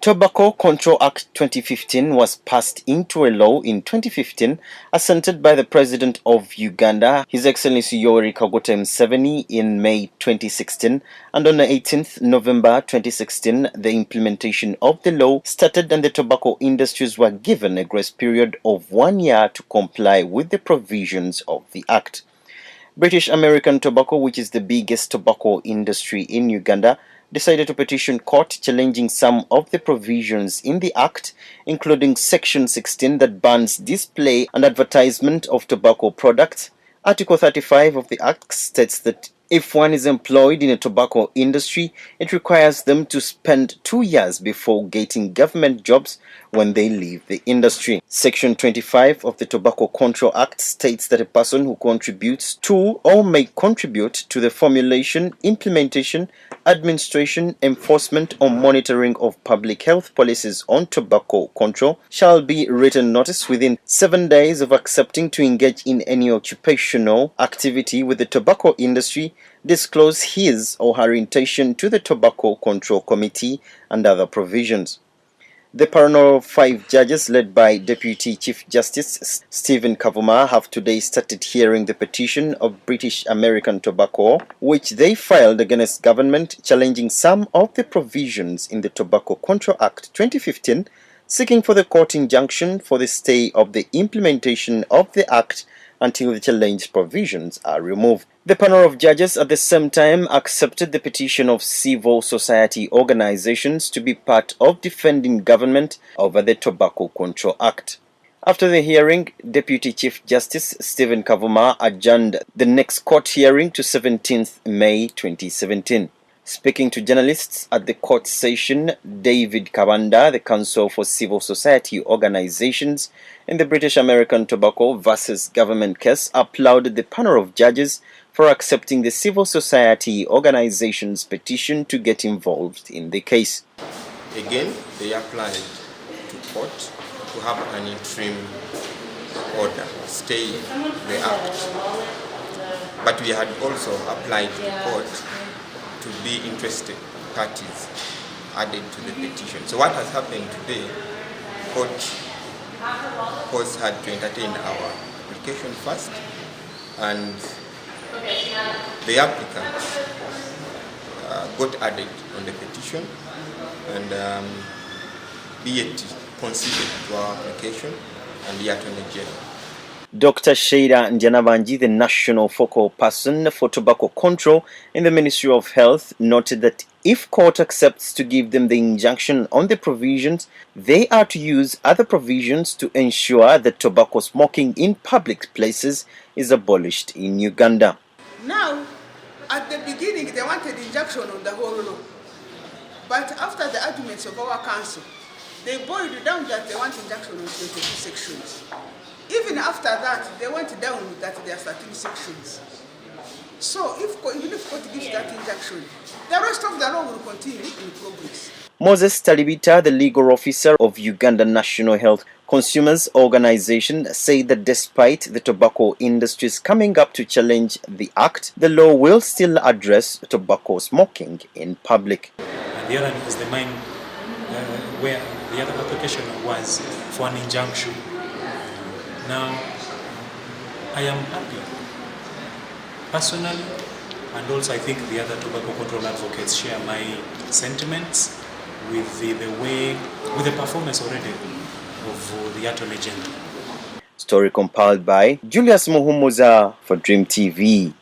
Tobacco Control Act 2015 was passed into a law in 2015, assented by the President of Uganda, His Excellency Yoweri Kaguta Museveni, in May 2016, and on the 18th November 2016, the implementation of the law started and the tobacco industries were given a grace period of 1 year to comply with the provisions of the Act. British American Tobacco, which is the biggest tobacco industry in Uganda, decided to petition court challenging some of the provisions in the Act, including Section 16 that bans display and advertisement of tobacco products. Article 35 of the Act states that if one is employed in a tobacco industry, it requires them to spend 2 years before getting government jobs when they leave the industry. Section 25 of the Tobacco Control Act states that a person who contributes to or may contribute to the formulation, implementation, administration, enforcement, or monitoring of public health policies on tobacco control shall be written notice within 7 days of accepting to engage in any occupational activity with the tobacco industry, disclose his or her intention to the Tobacco Control Committee, and other provisions. The panel of 5 judges led by Deputy Chief Justice Stephen Kavuma have today started hearing the petition of British American Tobacco, which they filed against government challenging some of the provisions in the Tobacco Control Act 2015, seeking for the court injunction for the stay of the implementation of the Act until the challenged provisions are removed. The panel of judges at the same time accepted the petition of civil society organizations to be part of defending government over the Tobacco Control Act. After the hearing, Deputy Chief Justice Stephen Kavuma adjourned the next court hearing to 17th May 2017. Speaking to journalists at the court session, David Kabanda, the Council for Civil Society Organizations in the British American Tobacco versus Government case, applauded the panel of judges for accepting the civil society organization's petition to get involved in the case. Again, they applied to court to have an interim order, stay the act. But we had also applied to court to be interested parties added to the petition. So what has happened today, court had to entertain our application first, and the applicants got added on the petition, and be it considered to our application and the Attorney General. Dr. Sheila Njanabanji, the national focal person for tobacco control in the Ministry of Health, noted that if court accepts to give them the injunction on the provisions, they are to use other provisions to ensure that tobacco smoking in public places is abolished in Uganda. Now, at the beginning, they wanted injunction on the whole law. But after the arguments of our council, they boiled down that they want injunction on 22 sections. Even after that, they went down that there are 13 sections. So even if court gives that injunction, the rest of the law will continue in progress. Moses Talibita, the legal officer of Uganda National Health Consumers Organization, said that despite the tobacco industries coming up to challenge the act, the law will still address tobacco smoking in public. And the other is the main, where the other application was for an injunction. Now, I am happy personally, and also I think the other tobacco control advocates share my sentiments with the performance already of the Attorney General. Story compiled by Julius Muhumuza for Dream TV.